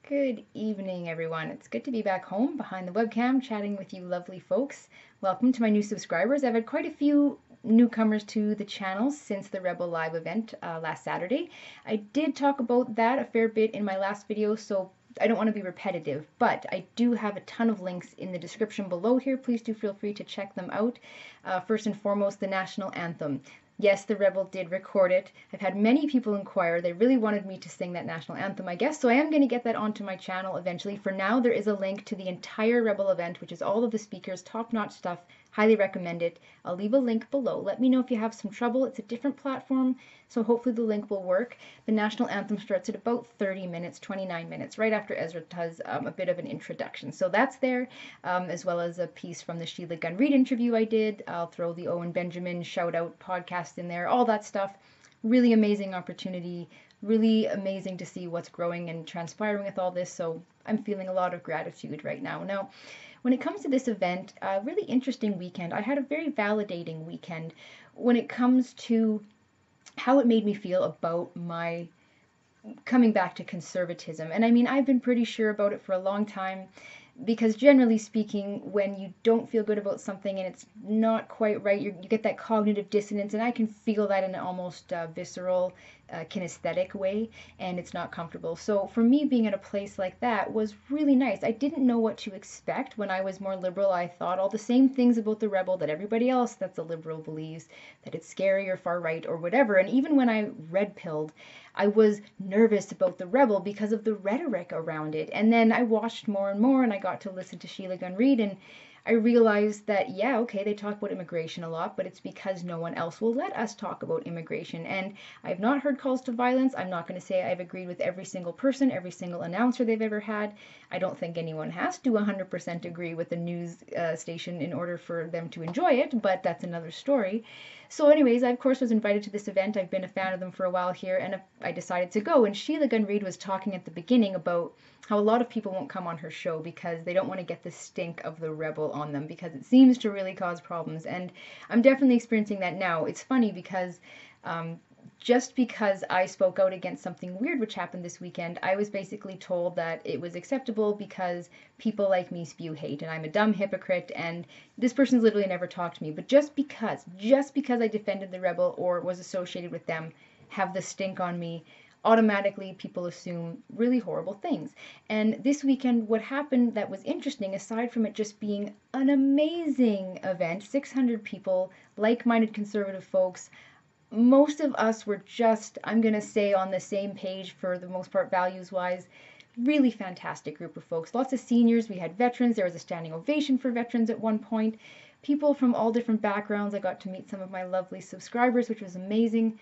Good evening, everyone. It's good to be back home behind the webcam chatting with you lovely folks. Welcome to my new subscribers. I've had quite a few newcomers to the channel since the Rebel Live event last Saturday. I did talk about that a fair bit in my last video, so I don't want to be repetitive, but I do have a ton of links in the description below here. Please do feel free to check them out. First and foremost, the national anthem. Yes, the Rebel did record it. I've had many people inquire. They really wanted me to sing that national anthem, I guess, so I am going to get that onto my channel eventually. For now, there is a link to the entire Rebel event, which is all of the speakers, top-notch stuff. Highly recommend it. I'll leave a link below. Let me know if you have some trouble. It's a different platform, so hopefully the link will work. The national anthem starts at about 30 minutes, 29 minutes, right after Ezra does a bit of an introduction. So that's there, as well as a piece from the Sheila Gunn Reid interview I did. I'll throw the Owen Benjamin shout-out podcast in there, all that stuff. Really amazing opportunity. Really amazing to see what's growing and transpiring with all this, so I'm feeling a lot of gratitude right now. Now, when it comes to this event, a really interesting weekend. I had a very validating weekend when it comes to how it made me feel about my coming back to conservatism. And I mean, I've been pretty sure about it for a long time, because generally speaking, when you don't feel good about something and it's not quite right, you get that cognitive dissonance, and I can feel that in an almost visceral, kinesthetic way, and it's not comfortable. So for me, being at a place like that was really nice. I didn't know what to expect. When I was more liberal, I thought all the same things about the Rebel that everybody else that's a liberal believes, that it's scary or far right or whatever. And even when I red-pilled, I was nervous about the Rebel because of the rhetoric around it. And then I watched more and more, and I got to listen to Sheila Gunn Reid, and I realized that, yeah, okay, they talk about immigration a lot, but it's because no one else will let us talk about immigration. And I've not heard calls to violence. I'm not going to say I've agreed with every single person, every single announcer they've ever had. I don't think anyone has to 100% agree with a news station in order for them to enjoy it, but that's another story. So anyways, I of course was invited to this event. I've been a fan of them for a while here, and I decided to go. And Sheila Gunn Reid was talking at the beginning about how a lot of people won't come on her show because they don't want to get the stink of the Rebel on them, because it seems to really cause problems. And I'm definitely experiencing that now. It's funny because just because I spoke out against something weird which happened this weekend, I was basically told that it was acceptable because people like me spew hate, and I'm a dumb hypocrite, and this person's literally never talked to me. But just because I defended the Rebel or was associated with them, have the stink on me, automatically people assume really horrible things. And this weekend, what happened that was interesting, aside from it just being an amazing event, 600 people, like-minded conservative folks, most of us were just, I'm going to say, on the same page for the most part, values-wise. Really fantastic group of folks. Lots of seniors. We had veterans. There was a standing ovation for veterans at one point. People from all different backgrounds. I got to meet some of my lovely subscribers, which was amazing.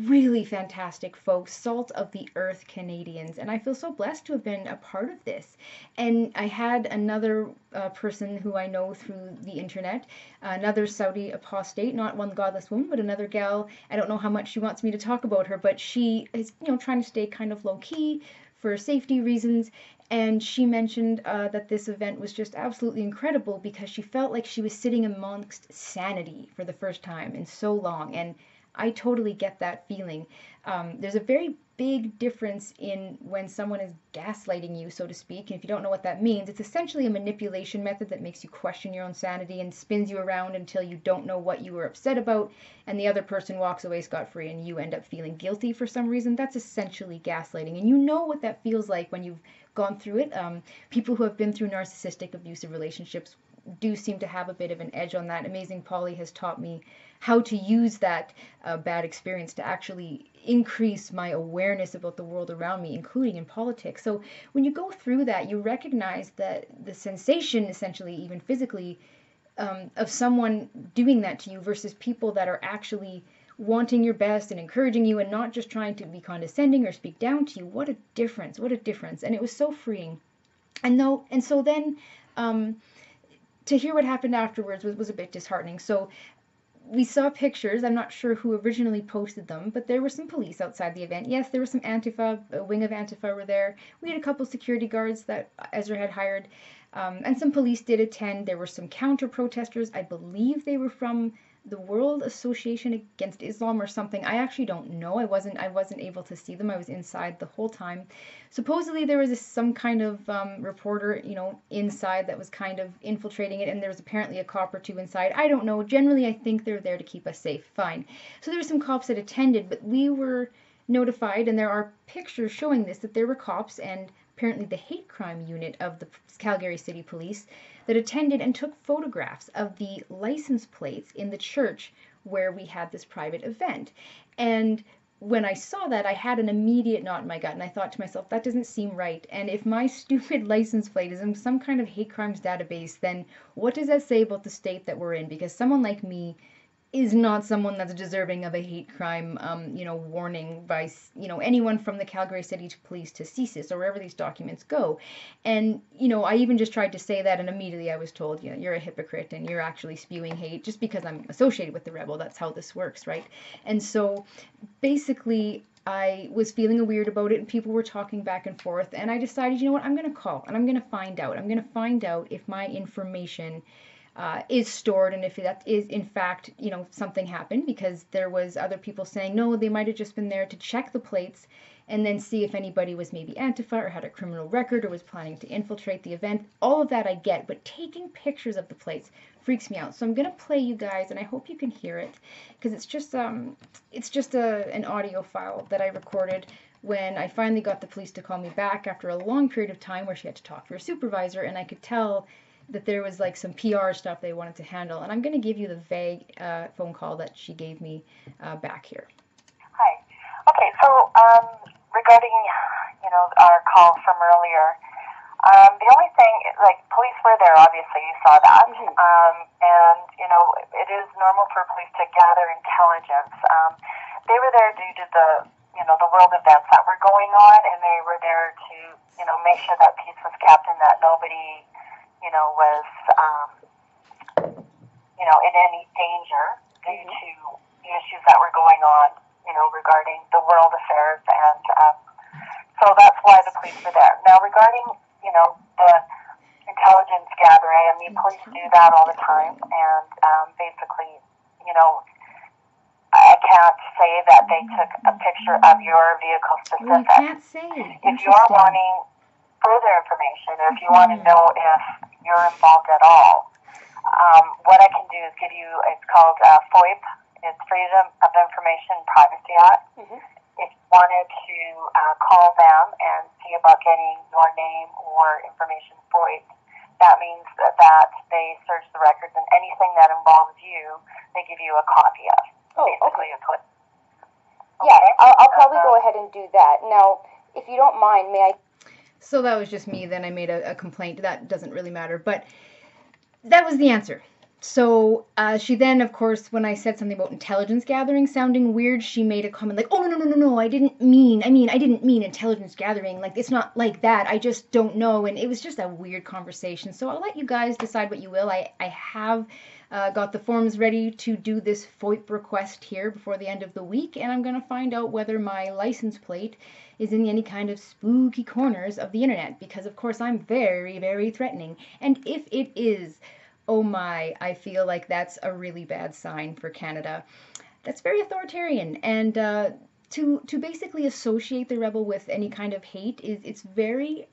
Really fantastic folks, salt of the earth Canadians, and I feel so blessed to have been a part of this. And I had another person who I know through the internet, another Saudi apostate, not one godless woman, but another gal. I don't know how much she wants me to talk about her, but she is, trying to stay kind of low-key for safety reasons. And she mentioned that this event was just absolutely incredible because she felt like she was sitting amongst sanity for the first time in so long. And I totally get that feeling. There's a very big difference in when someone is gaslighting you, so to speak. And if you don't know what that means, it's essentially a manipulation method that makes you question your own sanity and spins you around until you don't know what you were upset about, and the other person walks away scot-free and you end up feeling guilty for some reason. That's essentially gaslighting. And you know what that feels like when you've gone through it. People who have been through narcissistic, abusive relationships do seem to have a bit of an edge on that. Amazing Polly has taught me how to use that bad experience to actually increase my awareness about the world around me, including in politics. So when you go through that, you recognize that the sensation, essentially, even physically, of someone doing that to you versus people that are actually wanting your best and encouraging you and not just trying to be condescending or speak down to you. What a difference, what a difference. And it was so freeing. And so then to hear what happened afterwards was a bit disheartening. So we saw pictures. I'm not sure who originally posted them, but there were some police outside the event. Yes, there was some Antifa, a wing of Antifa were there. We had a couple security guards that Ezra had hired, and some police did attend. There were some counter-protesters. I believe they were from the World Association Against Islam or something. I actually don't know. I wasn't able to see them. I was inside the whole time. Supposedly there was some kind of reporter, inside that was kind of infiltrating it, and there was apparently a cop or two inside. I don't know. Generally, I think they're there to keep us safe. Fine. So there were some cops that attended, but we were notified, and there are pictures showing this, that there were cops and apparently the hate crime unit of the Calgary City Police that attended and took photographs of the license plates in the church where we had this private event. And when I saw that, I had an immediate knot in my gut, and I thought to myself, that doesn't seem right. And if my stupid license plate is in some kind of hate crimes database, then what does that say about the state that we're in? Because someone like me is not someone that's deserving of a hate crime, warning by, anyone from the Calgary City Police to CSIS or wherever these documents go. And, I even just tried to say that, and immediately I was told, you're a hypocrite and you're actually spewing hate just because I'm associated with the rebel. That's how this works, right? And so basically, I was feeling weird about it, and people were talking back and forth, and I decided, what, I'm going to call, and I'm going to find out. I'm going to find out if my information is stored, and if that is in fact, something happened, because there was other people saying, no, they might have just been there to check the plates and then see if anybody was maybe Antifa or had a criminal record or was planning to infiltrate the event. All of that I get, but taking pictures of the plates freaks me out. So I'm going to play you guys, and I hope you can hear it, because it's just an audio file that I recorded when I finally got the police to call me back after a long period of time where she had to talk to her supervisor, and I could tell that there was like some PR stuff they wanted to handle. And I'm going to give you the vague phone call that she gave me back here. Hi. Okay, so regarding, our call from earlier, the only thing, police were there, obviously, you saw that. And, it is normal for police to gather intelligence. They were there due to the world events that were going on, and they were there to, make sure that peace was kept and that nobody was, in any danger due to the issues that were going on, regarding the world affairs. And so that's why the police were there. Now, regarding, the intelligence gathering, I mean, police do that all the time. And basically, I can't say that they took a picture of your vehicle specific. Well, you can't say. If you're wanting further information, or if you want to know if you're involved at all, what I can do is give you, it's called FOIP, it's Freedom of Information Privacy Act. If you wanted to call them and see about getting your name or information FOIP, that means that they search the records, and anything that involves you, they give you a copy of. Oh, basically, okay. Yeah, I'll probably go ahead and do that. Now, if you don't mind, may I... So that was just me. Then I made a complaint. That doesn't really matter. But that was the answer. So she then, of course, when I said something about intelligence gathering sounding weird, she made a comment like, oh, no, I didn't mean intelligence gathering. Like, it's not like that. I just don't know. And it was just a weird conversation. So I'll let you guys decide what you will. I have got the forms ready to do this FOIP request here before the end of the week. And I'm going to find out whether my license plate is in any kind of spooky corners of the internet. Because, of course, I'm very, very threatening. And if it is... oh my, I feel like that's a really bad sign for Canada. That's very authoritarian. And to basically associate the rebel with any kind of hate, it's very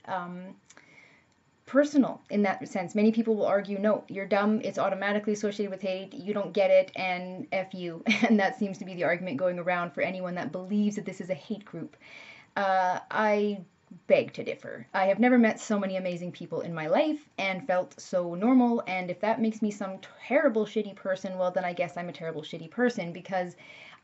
personal in that sense. Many people will argue, no, you're dumb, it's automatically associated with hate, you don't get it, and F you. And that seems to be the argument going around for anyone that believes that this is a hate group. I beg to differ. I have never met so many amazing people in my life and felt so normal, and if that makes me some terrible shitty person, well then I guess I'm a terrible shitty person, because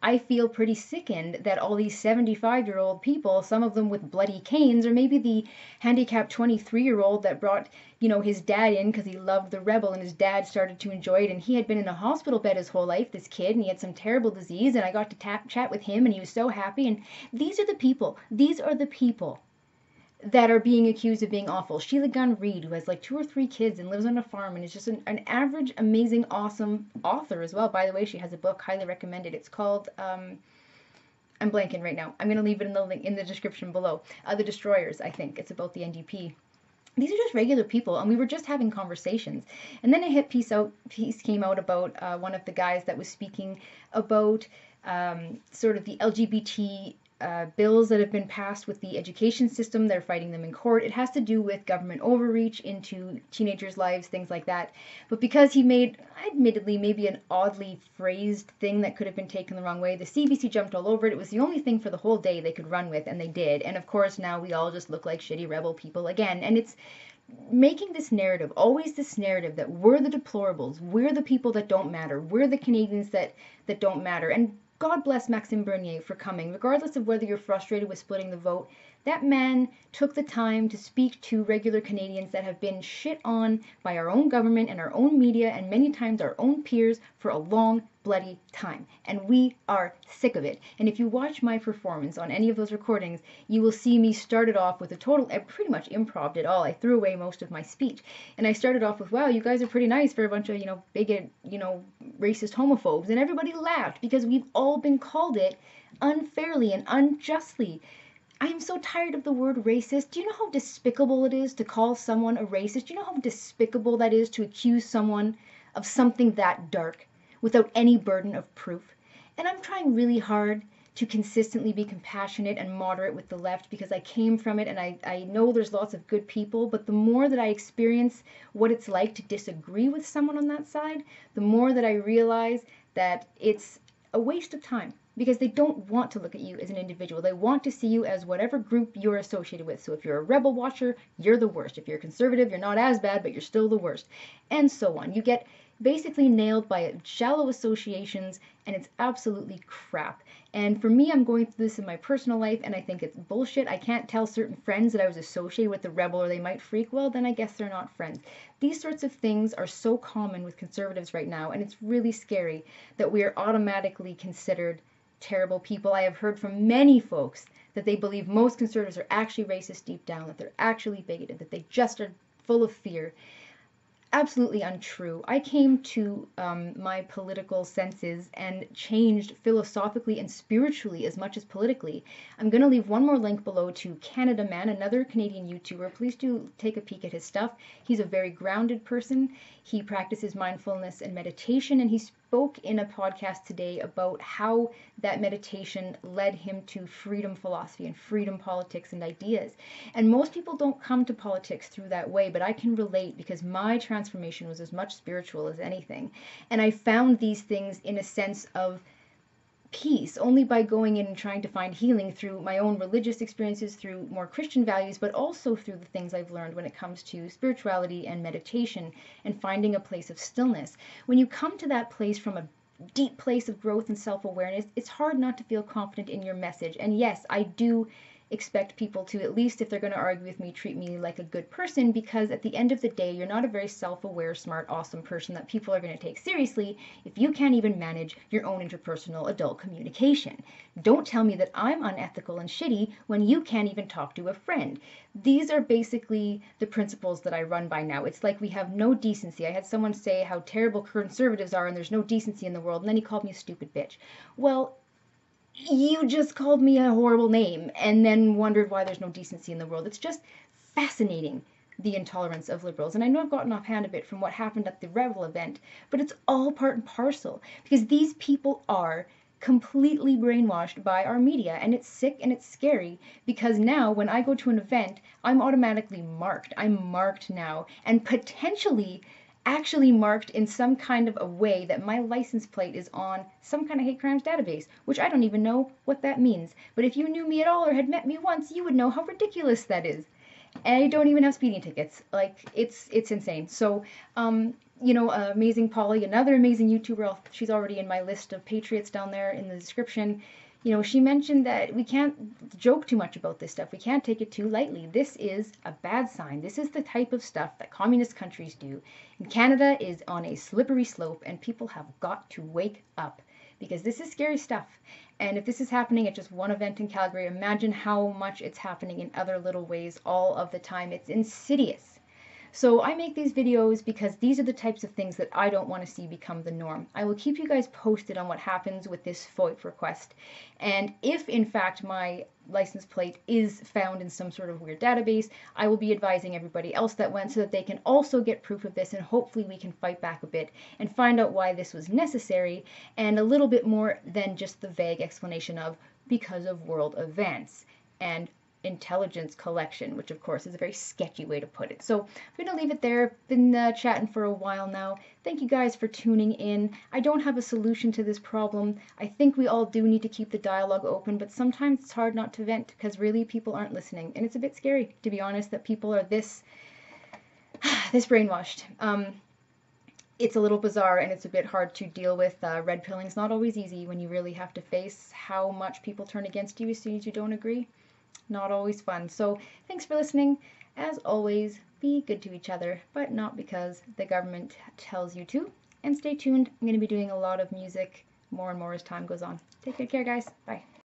I feel pretty sickened that all these 75-year-old people, some of them with bloody canes, or maybe the handicapped 23-year-old that brought, his dad in because he loved the rebel and his dad started to enjoy it, and he had been in a hospital bed his whole life, this kid, and he had some terrible disease, and I got to chat with him, and he was so happy, and these are the people that are being accused of being awful. Sheila Gunn Reid, who has like 2 or 3 kids and lives on a farm and is just an average, amazing, awesome author as well. By the way, she has a book, highly recommended. It's called, I'm blanking right now. I'm going to leave it in the link in the description below. The Destroyers, I think. It's about the NDP. these are just regular people, and we were just having conversations. And then a hit piece came out about one of the guys that was speaking about sort of the LGBT bills that have been passed with the education system. They're fighting them in court. It has to do with government overreach into teenagers' lives, things like that. But because he made, admittedly, maybe an oddly phrased thing that could have been taken the wrong way, the CBC jumped all over it. It was the only thing for the whole day they could run with, and they did. And of course, now we all just look like shitty rebel people again. And it's making this narrative, always this narrative that we're the deplorables, we're the people that don't matter, we're the Canadians that don't matter. And God bless Maxime Bernier for coming. Regardless of whether you're frustrated with splitting the vote, that man took the time to speak to regular Canadians that have been shit on by our own government and our own media and many times our own peers for a long bloody time. And we are sick of it. And if you watch my performance on any of those recordings, you will see me started off with I pretty much improvised it all. I threw away most of my speech. And I started off with, wow, you guys are pretty nice for a bunch of, bigot, racist homophobes. And everybody laughed because we've all been called it unfairly and unjustly. I am so tired of the word racist. Do you know how despicable it is to call someone a racist? Do you know how despicable that is to accuse someone of something that dark without any burden of proof? And I'm trying really hard to consistently be compassionate and moderate with the left because I came from it, and I know there's lots of good people, but the more that I experience what it's like to disagree with someone on that side, the more that I realize that it's a waste of time. Because they don't want to look at you as an individual. They want to see you as whatever group you're associated with. So if you're a rebel watcher, you're the worst. If you're conservative, you're not as bad, but you're still the worst. And so on. You get basically nailed by shallow associations, and it's absolutely crap. And for me, I'm going through this in my personal life, and I think it's bullshit. I can't tell certain friends that I was associated with the rebel or they might freak. Well, then I guess they're not friends. These sorts of things are so common with conservatives right now, and it's really scary that we are automatically considered terrible people. I have heard from many folks that they believe most conservatives are actually racist deep down, that they're actually bigoted, that they just are full of fear. Absolutely untrue. I came to my political senses and changed philosophically and spiritually as much as politically. I'm going to leave one more link below to Canada Man, another Canadian YouTuber. Please do take a peek at his stuff. He's a very grounded person. He practices mindfulness and meditation, and he spoke in a podcast today about how that meditation led him to freedom philosophy and freedom politics and ideas. And most people don't come to politics through that way, but I can relate because my transformation was as much spiritual as anything. And I found these things in a sense of peace only by going in and trying to find healing through my own religious experiences, through more Christian values, but also through the things I've learned when it comes to spirituality and meditation and finding a place of stillness. When you come to that place from a deep place of growth and self-awareness, it's hard not to feel confident in your message. And yes, I do expect people to, at least if they're going to argue with me, treat me like a good person, because at the end of the day, you're not a very self-aware, smart, awesome person that people are going to take seriously if you can't even manage your own interpersonal adult communication. Don't tell me that I'm unethical and shitty when you can't even talk to a friend. These are basically the principles that I run by now. It's like we have no decency. I had someone say how terrible conservatives are and there's no decency in the world, and then he called me a stupid bitch. Well, you just called me a horrible name and then wondered why there's no decency in the world. It's just fascinating, the intolerance of liberals. And I know I've gotten offhand a bit from what happened at the Rebel event, but it's all part and parcel because these people are completely brainwashed by our media, and it's sick and it's scary because now when I go to an event, I'm automatically marked. I'm marked now, and potentially actually marked in some kind of a way that my license plate is on some kind of hate crimes database, which I don't even know what that means. But if you knew me at all or had met me once, you would know how ridiculous that is. And I don't even have speeding tickets. Like, it's insane. So, Amazing Polly, another amazing YouTuber, she's already in my list of patriots down there in the description. She mentioned that we can't joke too much about this stuff. We can't take it too lightly. This is a bad sign. This is the type of stuff that communist countries do. And Canada is on a slippery slope, and people have got to wake up because this is scary stuff. And if this is happening at just one event in Calgary, imagine how much it's happening in other little ways all of the time. It's insidious. So I make these videos because these are the types of things that I don't want to see become the norm. I will keep you guys posted on what happens with this FOIP request. And if in fact my license plate is found in some sort of weird database, I will be advising everybody else that went so that they can also get proof of this, and hopefully we can fight back a bit and find out why this was necessary, and a little bit more than just the vague explanation of because of world events and intelligence collection, which of course is a very sketchy way to put it. So I'm going to leave it there. Been chatting for a while now. Thank you guys for tuning in. I don't have a solution to this problem. I think we all do need to keep the dialogue open, but sometimes it's hard not to vent because really people aren't listening. And it's a bit scary, to be honest, that people are this brainwashed. It's a little bizarre and it's a bit hard to deal with. Red pilling's not always easy when you really have to face how much people turn against you as soon as you don't agree. Not always fun. So thanks for listening. As always, be good to each other, but not because the government tells you to. And stay tuned. I'm going to be doing a lot of music more and more as time goes on. Take good care, guys. Bye.